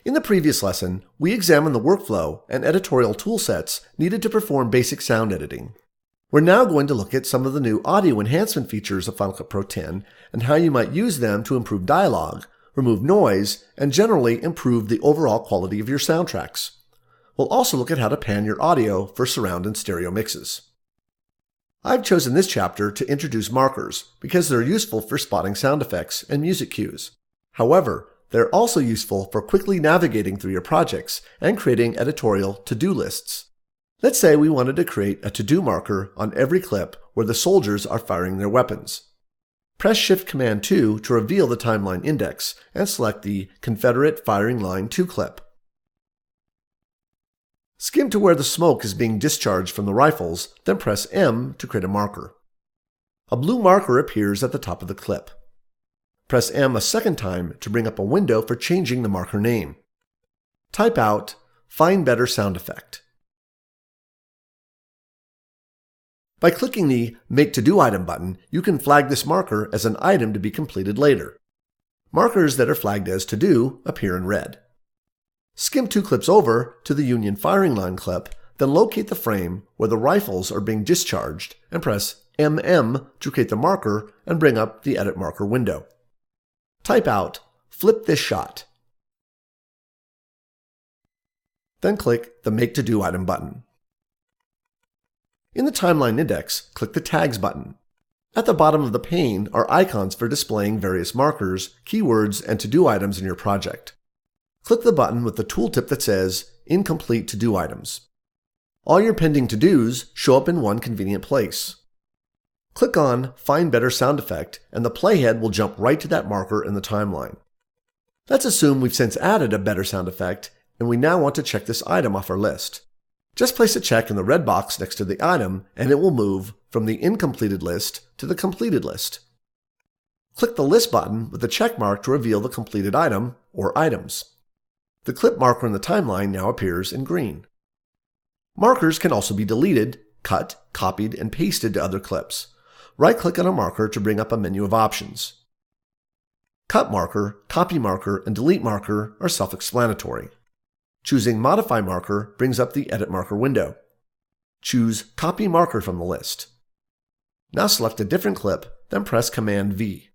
In the previous lesson, we examined the workflow and editorial toolsets needed to perform basic sound editing. We're now going to look at some of the new audio enhancement features of Final Cut Pro X and how you might use them to improve dialogue, remove noise, and generally improve the overall quality of your soundtracks. We'll also look at how to pan your audio for surround and stereo mixes. I've chosen this chapter to introduce markers because they're useful for spotting sound effects and music cues. However, they're also useful for quickly navigating through your projects and creating editorial to-do lists. Let's say we wanted to create a to-do marker on every clip where the soldiers are firing their weapons. Press Shift-Command-2 to reveal the timeline index and select the Confederate Firing Line 2 clip. Skim to where the smoke is being discharged from the rifles, then press M to create a marker. A blue marker appears at the top of the clip. Press M a second time to bring up a window for changing the marker name. Type out Find Better Sound Effect. By clicking the Make To-Do Item button, you can flag this marker as an item to be completed later. Markers that are flagged as To Do appear in red. Skim 2 clips over to the Union Firing Line clip, then locate the frame where the rifles are being discharged and press MM to create the marker and bring up the Edit Marker window. Type out Flip This Shot. Then click the Make To-Do Item button. In the Timeline Index, click the Tags button. At the bottom of the pane are icons for displaying various markers, keywords, and to-do items in your project. Click the button with the tooltip that says Incomplete To-Do Items. All your pending to-dos show up in one convenient place. Click on Find Better Sound Effect, and the playhead will jump right to that marker in the timeline. Let's assume we've since added a better sound effect, and we now want to check this item off our list. Just place a check in the red box next to the item, and it will move from the incompleted list to the completed list. Click the List button with the check mark to reveal the completed item or items. The clip marker in the timeline now appears in green. Markers can also be deleted, cut, copied, and pasted to other clips. Right-click on a marker to bring up a menu of options. Cut marker, copy marker, and delete marker are self-explanatory. Choosing Modify Marker brings up the Edit Marker window. Choose Copy Marker from the list. Now select a different clip, then press Command-V.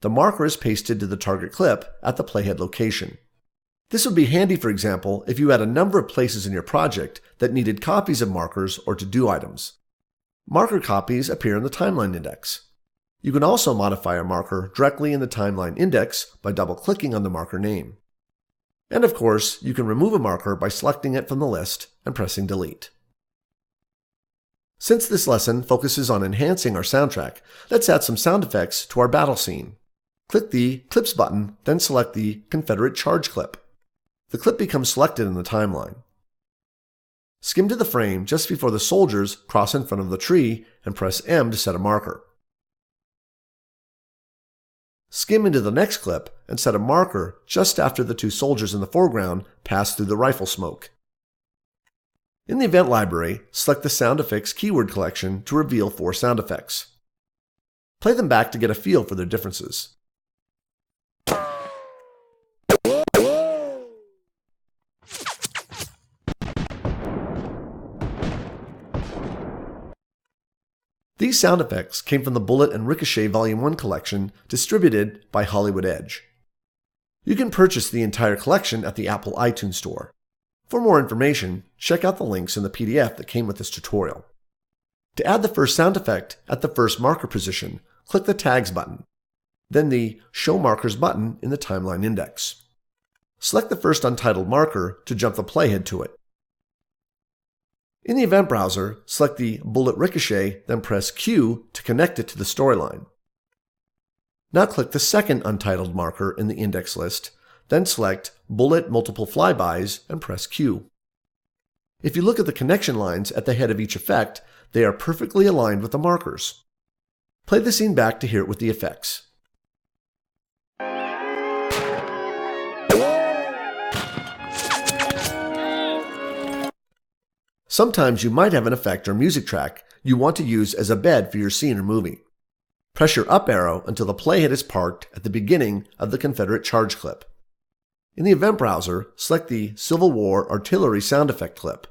The marker is pasted to the target clip at the playhead location. This would be handy, for example, if you had a number of places in your project that needed copies of markers or to-do items. Marker copies appear in the Timeline Index. You can also modify a marker directly in the Timeline Index by double-clicking on the marker name. And of course, you can remove a marker by selecting it from the list and pressing Delete. Since this lesson focuses on enhancing our soundtrack, let's add some sound effects to our battle scene. Click the Clips button, then select the Confederate Charge clip. The clip becomes selected in the timeline. Skim to the frame just before the soldiers cross in front of the tree and press M to set a marker. Skim into the next clip and set a marker just after the two soldiers in the foreground pass through the rifle smoke. In the event library, select the Sound Effects keyword collection to reveal 4 sound effects. Play them back to get a feel for their differences. These sound effects came from the Bullet and Ricochet Volume 1 collection distributed by Hollywood Edge. You can purchase the entire collection at the Apple iTunes Store. For more information, check out the links in the PDF that came with this tutorial. To add the first sound effect at the first marker position, click the Tags button, then the Show Markers button in the Timeline Index. Select the first untitled marker to jump the playhead to it. In the event browser, select the Bullet Ricochet, then press Q to connect it to the storyline. Now click the second untitled marker in the index list, then select Bullet Multiple Flybys and press Q. If you look at the connection lines at the head of each effect, they are perfectly aligned with the markers. Play the scene back to hear it with the effects. Sometimes you might have an effect or music track you want to use as a bed for your scene or movie. Press your up arrow until the playhead is parked at the beginning of the Confederate charge clip. In the event browser, select the Civil War Artillery sound effect clip.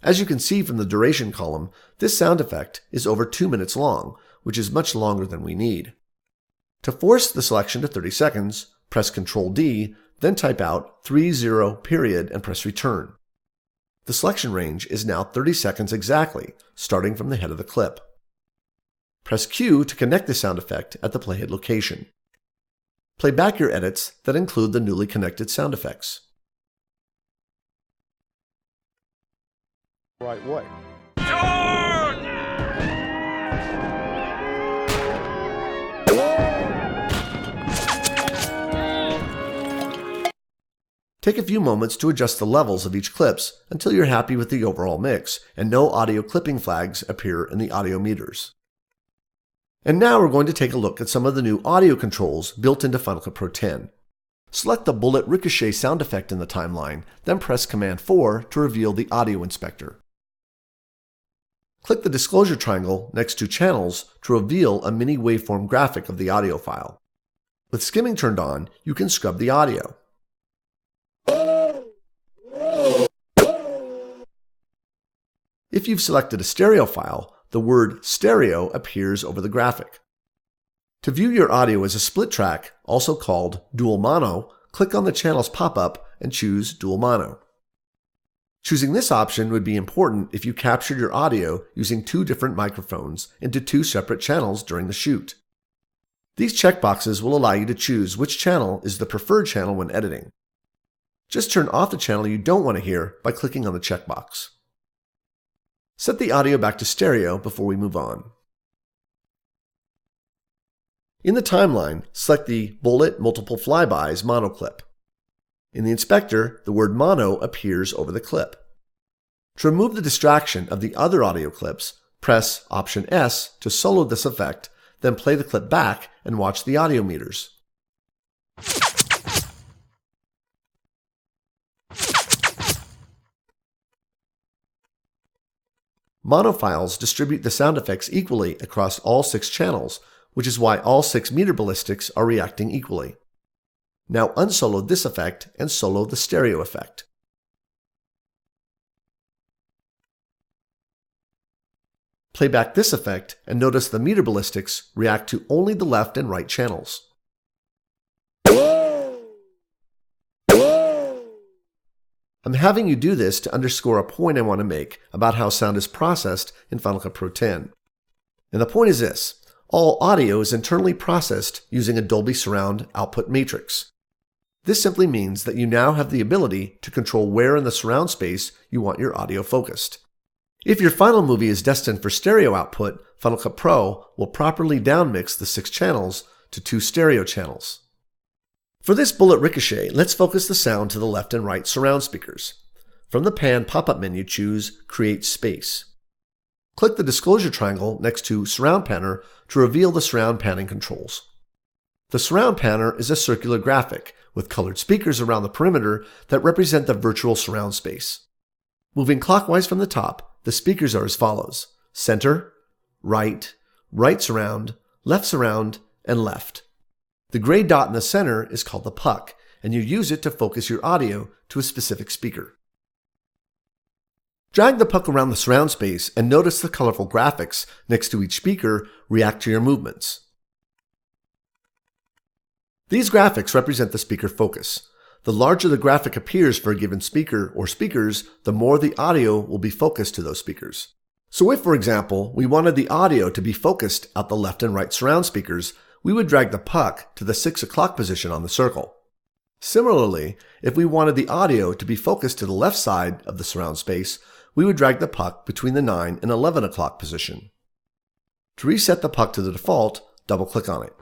As you can see from the duration column, this sound effect is over 2 minutes long, which is much longer than we need. To force the selection to 30 seconds, press Ctrl D, then type out 30 period and press return. The selection range is now 30 seconds exactly, starting from the head of the clip. Press Q to connect the sound effect at the playhead location. Play back your edits that include the newly connected sound effects. Right way. Take a few moments to adjust the levels of each clips until you're happy with the overall mix and no audio clipping flags appear in the audio meters. And now we're going to take a look at some of the new audio controls built into Final Cut Pro X. Select the bullet ricochet sound effect in the timeline, then press Command 4 to reveal the audio inspector. Click the disclosure triangle next to Channels to reveal a mini waveform graphic of the audio file. With skimming turned on, you can scrub the audio. If you've selected a stereo file, the word stereo appears over the graphic. To view your audio as a split track, also called dual mono, click on the channels pop-up and choose dual mono. Choosing this option would be important if you captured your audio using 2 different microphones into 2 separate channels during the shoot. These checkboxes will allow you to choose which channel is the preferred channel when editing. Just turn off the channel you don't want to hear by clicking on the checkbox. Set the audio back to stereo before we move on. In the timeline, select the Bullet Multiple Flybys mono clip. In the inspector, the word mono appears over the clip. To remove the distraction of the other audio clips, press Option S to solo this effect, then play the clip back and watch the audio meters. Mono files distribute the sound effects equally across all 6 channels, which is why all 6 meter ballistics are reacting equally. Now unsolo this effect and solo the stereo effect. Play back this effect and notice the meter ballistics react to only the left and right channels. I'm having you do this to underscore a point I want to make about how sound is processed in Final Cut Pro X. And the point is this: all audio is internally processed using a Dolby Surround output matrix. This simply means that you now have the ability to control where in the surround space you want your audio focused. If your final movie is destined for stereo output, Final Cut Pro will properly downmix the 6 channels to 2 stereo channels. For this bullet ricochet, let's focus the sound to the left and right surround speakers. From the Pan pop-up menu, choose Create Space. Click the disclosure triangle next to Surround Panner to reveal the surround panning controls. The surround panner is a circular graphic with colored speakers around the perimeter that represent the virtual surround space. Moving clockwise from the top, the speakers are as follows: center, right, right surround, and left. The gray dot in the center is called the puck, and you use it to focus your audio to a specific speaker. Drag the puck around the surround space and notice the colorful graphics next to each speaker react to your movements. These graphics represent the speaker focus. The larger the graphic appears for a given speaker or speakers, the more the audio will be focused to those speakers. So if, for example, we wanted the audio to be focused at the left and right surround speakers, we would drag the puck to the 6 o'clock position on the circle. Similarly, if we wanted the audio to be focused to the left side of the surround space, we would drag the puck between the 9 and 11 o'clock position. To reset the puck to the default, double-click on it.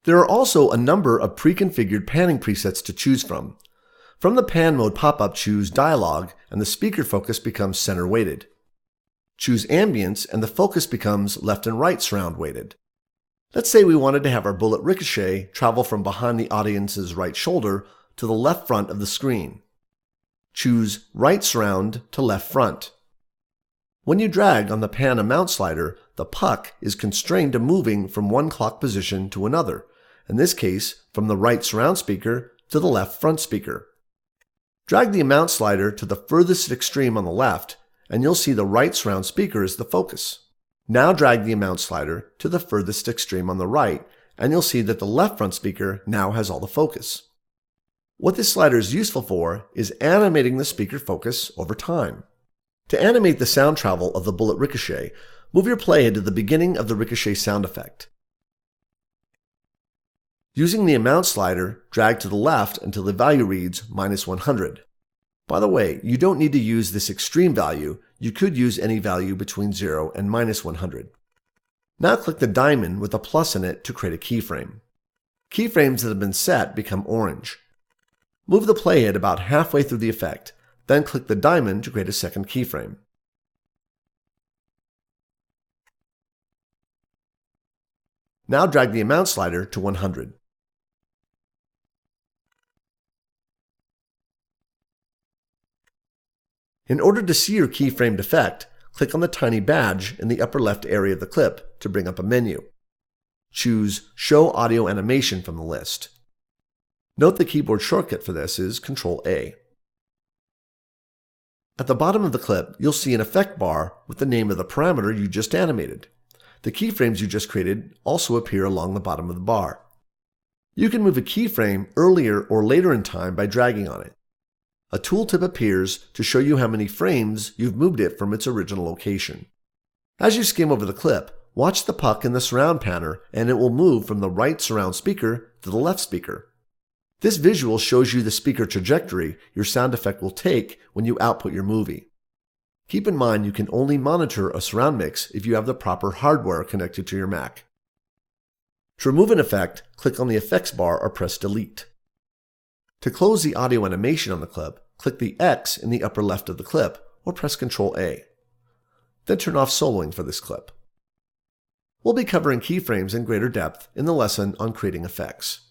There are also a number of pre-configured panning presets to choose from. From the Pan Mode pop-up, choose Dialogue, and the speaker focus becomes center-weighted. Choose Ambience, and the focus becomes left and right surround-weighted. Let's say we wanted to have our bullet ricochet travel from behind the audience's right shoulder to the left front of the screen. Choose Right Surround to Left Front. When you drag on the Pan and Mount slider, the puck is constrained to moving from one clock position to another, in this case from the right surround speaker to the left front speaker. Drag the amount slider to the furthest extreme on the left, and you'll see the right surround speaker is the focus. Now drag the amount slider to the furthest extreme on the right, and you'll see that the left front speaker now has all the focus. What this slider is useful for is animating the speaker focus over time. To animate the sound travel of the bullet ricochet, move your playhead to the beginning of the ricochet sound effect. Using the amount slider, drag to the left until the value reads -100. By the way, you don't need to use this extreme value. You could use any value between 0 and -100. Now click the diamond with a plus in it to create a keyframe. Keyframes that have been set become orange. Move the playhead about halfway through the effect, then click the diamond to create a second keyframe. Now drag the amount slider to 100. In order to see your keyframed effect, click on the tiny badge in the upper left area of the clip to bring up a menu. Choose Show Audio Animation from the list. Note the keyboard shortcut for this is Ctrl-A. At the bottom of the clip, you'll see an effect bar with the name of the parameter you just animated. The keyframes you just created also appear along the bottom of the bar. You can move a keyframe earlier or later in time by dragging on it. A tooltip appears to show you how many frames you've moved it from its original location. As you skim over the clip, watch the puck in the surround panner and it will move from the right surround speaker to the left speaker. This visual shows you the speaker trajectory your sound effect will take when you output your movie. Keep in mind you can only monitor a surround mix if you have the proper hardware connected to your Mac. To remove an effect, click on the effects bar or press Delete. To close the audio animation on the clip, click the X in the upper left of the clip or press Ctrl-A. Then turn off soloing for this clip. We'll be covering keyframes in greater depth in the lesson on creating effects.